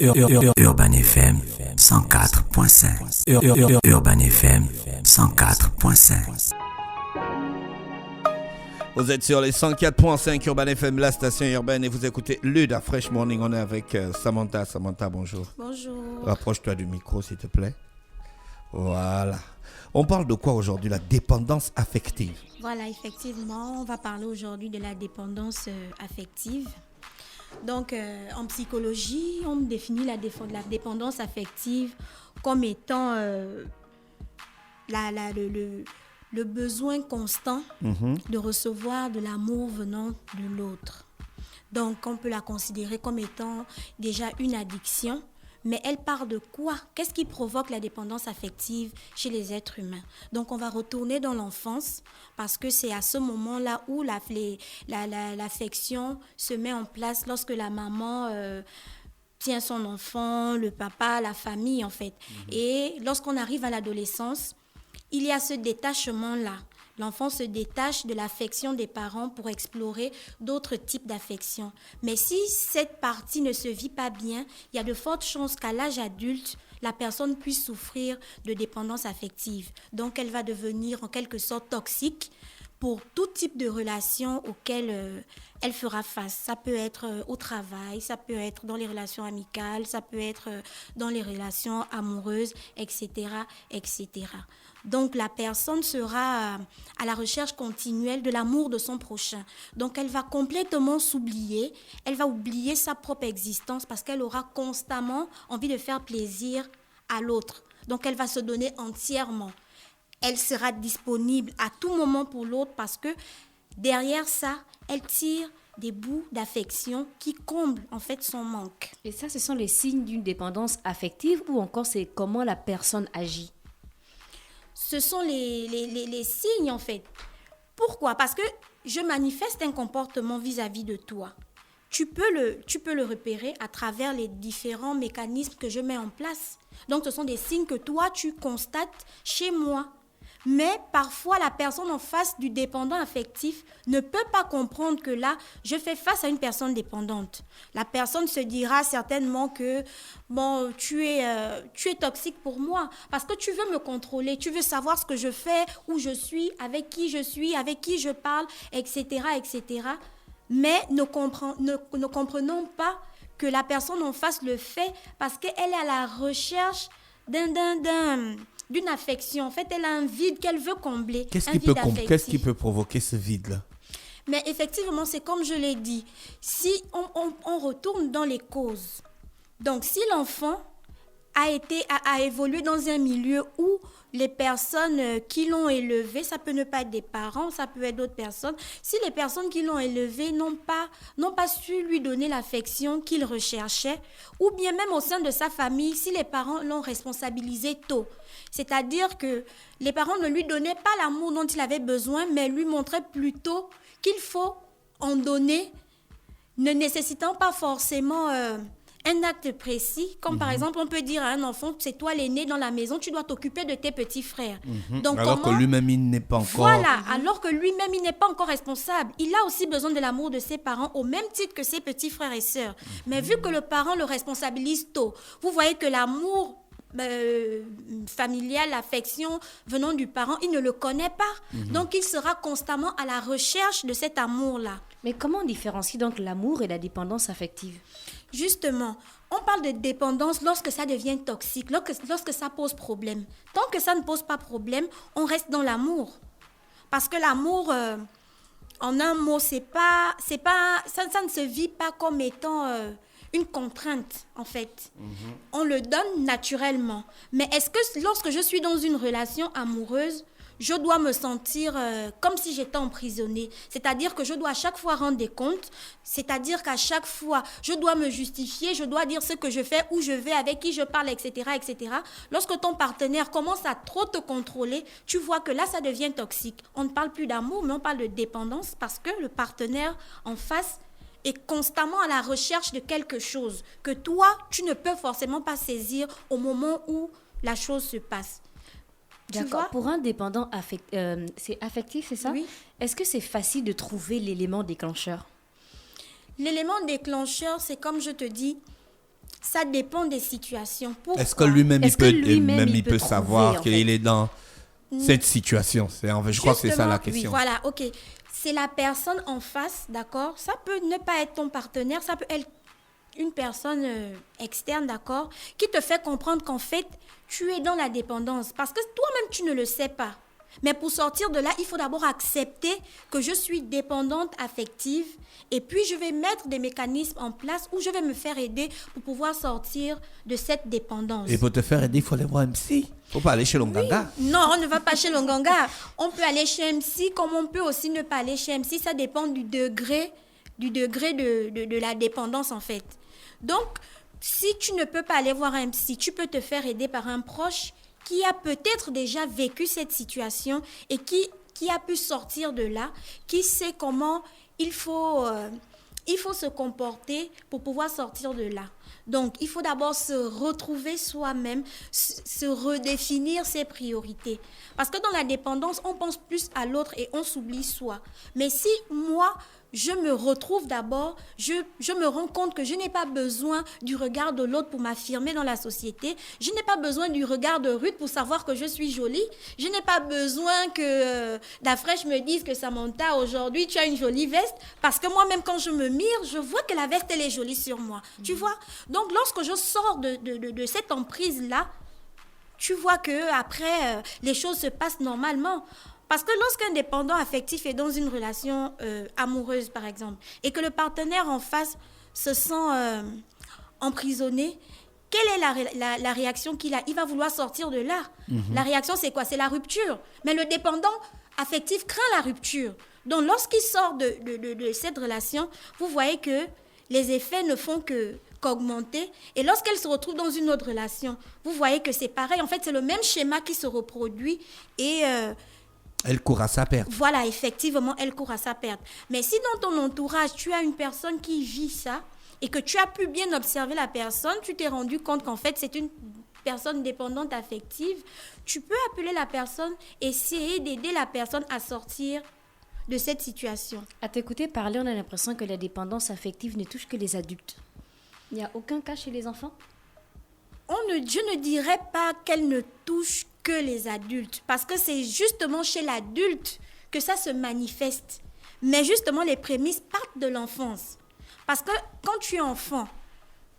Urban FM 104.5. Urban FM 104.5. Vous êtes sur les 104.5 Urban FM, la station urbaine, et vous écoutez Luda Fresh Morning. On est avec Samantha. Samantha, bonjour. Bonjour. Rapproche-toi du micro, s'il te plaît. Voilà. On parle de quoi aujourd'hui? La dépendance affective. Voilà, effectivement, on va parler aujourd'hui de la dépendance affective. Donc, en psychologie, on définit la dépendance affective comme étant le besoin constant de recevoir de l'amour venant de l'autre. Donc, on peut la considérer comme étant déjà une addiction. Mais elle part de quoi? Qu'est-ce qui provoque la dépendance affective chez les êtres humains? Donc, on va retourner dans l'enfance parce que c'est à ce moment-là où l'affection se met en place lorsque la maman tient son enfant, le papa, la famille en fait. Et lorsqu'on arrive à l'adolescence, il y a ce détachement-là. L'enfant se détache de l'affection des parents pour explorer d'autres types d'affection. Mais si cette partie ne se vit pas bien, il y a de fortes chances qu'à l'âge adulte, la personne puisse souffrir de dépendance affective. Donc, elle va devenir en quelque sorte toxique pour tout type de relation auxquelles elle fera face. Ça peut être au travail, ça peut être dans les relations amicales, ça peut être dans les relations amoureuses, etc., etc. Donc, la personne sera à la recherche continuelle de l'amour de son prochain. Donc, elle va complètement s'oublier. Elle va oublier sa propre existence parce qu'elle aura constamment envie de faire plaisir à l'autre. Donc, elle va se donner entièrement. Elle sera disponible à tout moment pour l'autre parce que derrière ça, elle tire des bouts d'affection qui comblent en fait son manque. Et ça, ce sont les signes d'une dépendance affective ou encore c'est comment la personne agit? Ce sont les signes en fait. Pourquoi? Parce que je manifeste un comportement vis-à-vis de toi. Tu peux le repérer à travers les différents mécanismes que je mets en place. Donc, ce sont des signes que toi, tu constates chez moi. Mais parfois, la personne en face du dépendant affectif ne peut pas comprendre que là, je fais face à une personne dépendante. La personne se dira certainement que bon, tu es toxique pour moi parce que tu veux me contrôler, tu veux savoir ce que je fais, où je suis, avec qui je parle, etc., etc. Mais ne comprenons pas que la personne en face le fait parce qu'elle est à la recherche d'une affection. En fait, elle a un vide qu'elle veut combler. Qu'est-ce qui peut provoquer ce vide-là? Mais effectivement, c'est comme je l'ai dit. Si on retourne dans les causes, donc si l'enfant a évolué dans un milieu où les personnes qui l'ont élevé, ça peut ne pas être des parents, ça peut être d'autres personnes. Si les personnes qui l'ont élevé n'ont pas su lui donner l'affection qu'il recherchait, ou bien même au sein de sa famille, si les parents l'ont responsabilisé tôt, c'est-à-dire que les parents ne lui donnaient pas l'amour dont il avait besoin, mais lui montraient plutôt qu'il faut en donner, ne nécessitant pas forcément un acte précis, comme par exemple, on peut dire à un enfant, c'est toi l'aîné dans la maison, tu dois t'occuper de tes petits frères. Donc, alors que lui-même, il n'est pas encore... Voilà, alors que lui-même, il n'est pas encore responsable. Il a aussi besoin de l'amour de ses parents, au même titre que ses petits frères et sœurs. Mais vu que le parent le responsabilise tôt, vous voyez que l'amour familial, l'affection venant du parent, il ne le connaît pas. Donc, il sera constamment à la recherche de cet amour-là. Mais comment on différencie donc l'amour et la dépendance affective? Justement, on parle de dépendance lorsque ça devient toxique, lorsque ça pose problème. Tant que ça ne pose pas problème, on reste dans l'amour. Parce que l'amour, en un mot, ça ne se vit pas comme étant une contrainte, en fait. On le donne naturellement. Mais est-ce que lorsque je suis dans une relation amoureuse, je dois me sentir comme si j'étais emprisonnée. C'est-à-dire que je dois à chaque fois rendre des comptes. C'est-à-dire qu'à chaque fois, je dois me justifier. Je dois dire ce que je fais, où je vais, avec qui je parle, etc., etc. Lorsque ton partenaire commence à trop te contrôler, tu vois que là, ça devient toxique. On ne parle plus d'amour, mais on parle de dépendance parce que le partenaire en face est constamment à la recherche de quelque chose que toi, tu ne peux forcément pas saisir au moment où la chose se passe. D'accord. Pour un dépendant c'est affectif, c'est ça? Oui. Est-ce que c'est facile de trouver l'élément déclencheur? L'élément déclencheur, c'est comme je te dis, Ça dépend des situations. Pourquoi? Est-ce que lui-même, Est-ce que lui-même, il peut trouver, savoir en qu'il fait? est dans cette situation? Je crois que c'est ça la Justement, question. Voilà, ok. C'est la personne en face, d'accord? Ça peut ne pas être ton partenaire, ça peut être une personne externe, d'accord? Qui te fait comprendre qu'en fait, tu es dans la dépendance. Parce que toi-même, tu ne le sais pas. Mais pour sortir de là, il faut d'abord accepter que je suis dépendante affective et puis je vais mettre des mécanismes en place où je vais me faire aider pour pouvoir sortir de cette dépendance. Et pour te faire aider, il faut aller voir un psy. Il ne faut pas aller chez l'Onganga. Non, on ne va pas chez l'Onganga. On peut aller chez MC comme on peut aussi ne pas aller chez MC. Ça dépend du degré de la dépendance en fait. Donc, si tu ne peux pas aller voir un psy, tu peux te faire aider par un proche qui a peut-être déjà vécu cette situation et qui a pu sortir de là, qui sait comment il faut se comporter pour pouvoir sortir de là. Donc, il faut d'abord se retrouver soi-même, se redéfinir ses priorités. Parce que dans la dépendance, on pense plus à l'autre et on s'oublie soi. Mais si moi, je me retrouve d'abord, je me rends compte que je n'ai pas besoin du regard de l'autre pour m'affirmer dans la société. Je n'ai pas besoin du regard de Ruth pour savoir que je suis jolie. Je n'ai pas besoin que Dafresh me dise que Samantha, aujourd'hui, tu as une jolie veste. Parce que moi-même, quand je me mire, je vois que la veste, elle est jolie sur moi. Tu vois? Donc, lorsque je sors de cette emprise-là, tu vois que après les choses se passent normalement. Parce que lorsqu'un dépendant affectif est dans une relation amoureuse, par exemple, et que le partenaire en face se sent emprisonné, quelle est la réaction qu'il a? Il va vouloir sortir de là. La réaction, c'est quoi? C'est la rupture. Mais le dépendant affectif craint la rupture. Donc, lorsqu'il sort de cette relation, vous voyez que les effets ne font qu'augmenter. Et lorsqu'elle se retrouve dans une autre relation, vous voyez que c'est pareil. En fait, c'est le même schéma qui se reproduit et... elle court à sa perte. Voilà, effectivement, elle court à sa perte. Mais si dans ton entourage, tu as une personne qui vit ça et que tu as pu bien observer la personne, tu t'es rendu compte qu'en fait, c'est une personne dépendante affective, tu peux appeler la personne, essayer d'aider la personne à sortir de cette situation. À t'écouter parler, on a l'impression que la dépendance affective ne touche que les adultes. Il n'y a aucun cas chez les enfants? Je ne dirais pas qu'elle ne touche que les adultes, parce que c'est justement chez l'adulte que ça se manifeste. Mais justement, les prémices partent de l'enfance. Parce que quand tu es enfant,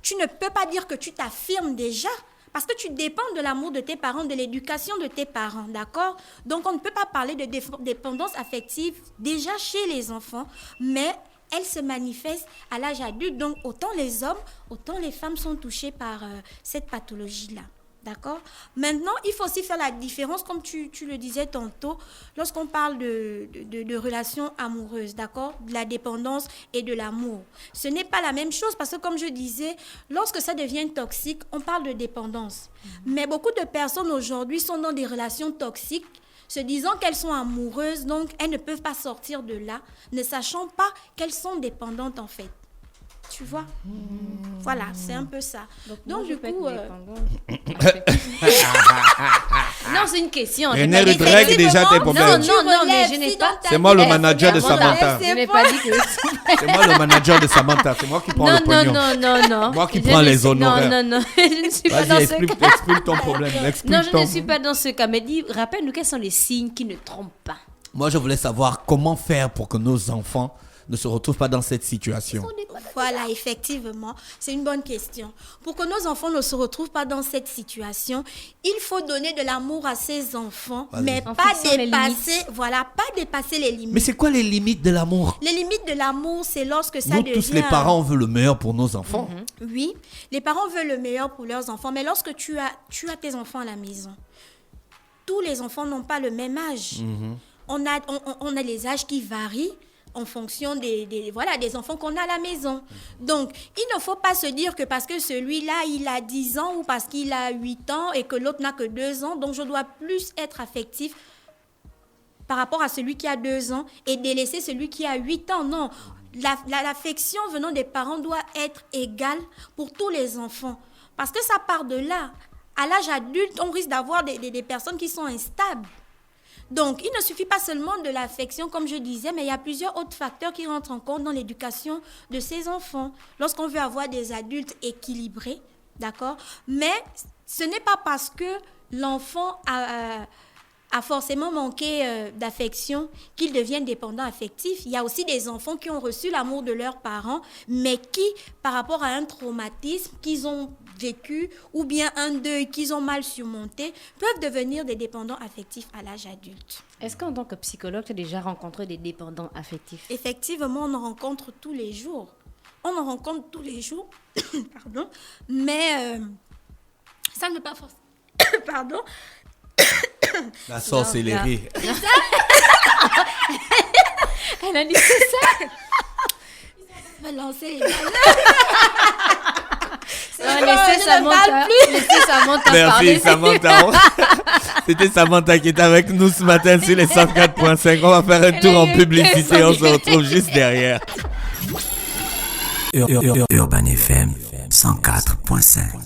tu ne peux pas dire que tu t'affirmes déjà, parce que tu dépends de l'amour de tes parents, de l'éducation de tes parents, d'accord? Donc, on ne peut pas parler de dépendance affective déjà chez les enfants, mais elle se manifeste à l'âge adulte. Donc, autant les hommes, autant les femmes sont touchées par cette pathologie-là. D'accord? Maintenant, il faut aussi faire la différence, comme tu le disais tantôt, lorsqu'on parle de relations amoureuses, d'accord? De la dépendance et de l'amour. Ce n'est pas la même chose parce que, comme je disais, lorsque ça devient toxique, on parle de dépendance. Mais beaucoup de personnes aujourd'hui sont dans des relations toxiques, se disant qu'elles sont amoureuses, donc elles ne peuvent pas sortir de là, ne sachant pas qu'elles sont dépendantes en fait. Tu vois? Voilà, c'est un peu ça. Donc du coup... Non, c'est une question. René règle déjà tes problèmes. Non, mais je n'ai pas... C'est moi le manager de Samantha. Je n'ai pas dit que... C'est moi le manager de Samantha. C'est moi qui prends le pognon. Non. Moi qui prends les honoraires. Non. Je ne suis pas dans Vas-y, ce cas. explique ton problème. Non, je ne suis pas dans ce cas. Mais rappelle-nous quels sont les signes qui ne trompent pas. Moi, je voulais savoir comment faire pour que nos enfants ne se retrouvent pas dans cette situation. Voilà, effectivement, c'est une bonne question. Pour que nos enfants ne se retrouvent pas dans cette situation, il faut donner de l'amour à ses enfants, mais pas dépasser les limites. Mais c'est quoi les limites de l'amour? Les limites de l'amour, c'est lorsque ça Nous, devient... tous les parents, on veut le meilleur pour nos enfants. Oui, les parents veulent le meilleur pour leurs enfants, mais lorsque tu as tes enfants à la maison, tous les enfants n'ont pas le même âge. On a les âges qui varient en fonction des enfants qu'on a à la maison. Donc, il ne faut pas se dire que parce que celui-là, il a 10 ans ou parce qu'il a 8 ans et que l'autre n'a que 2 ans, donc je dois plus être affectif par rapport à celui qui a 2 ans et délaisser celui qui a 8 ans. Non, l'affection venant des parents doit être égale pour tous les enfants. Parce que ça part de là. À l'âge adulte, on risque d'avoir des personnes qui sont instables. Donc, il ne suffit pas seulement de l'affection, comme je disais, mais il y a plusieurs autres facteurs qui rentrent en compte dans l'éducation de ces enfants. Lorsqu'on veut avoir des adultes équilibrés, d'accord? Mais ce n'est pas parce que l'enfant a forcément manqué d'affection qu'il devient dépendant affectif. Il y a aussi des enfants qui ont reçu l'amour de leurs parents, mais qui, par rapport à un traumatisme qu'ils ont vécu ou bien un deuil qu'ils ont mal surmonté, peuvent devenir des dépendants affectifs à l'âge adulte. Est-ce qu'en tant que psychologue, tu as déjà rencontré des dépendants affectifs? Effectivement, on en rencontre tous les jours. Pardon. Mais ça ne veut pas forcément... Pardon. La sorcellerie. Elle a dit c'est ça. Je vais lancer les balles. Laissez Samantha Merci parler. Samantha. C'était Samantha qui est avec nous ce matin sur les 104.5. On va faire un tour en publicité. On se retrouve juste derrière. Urban FM 104.5.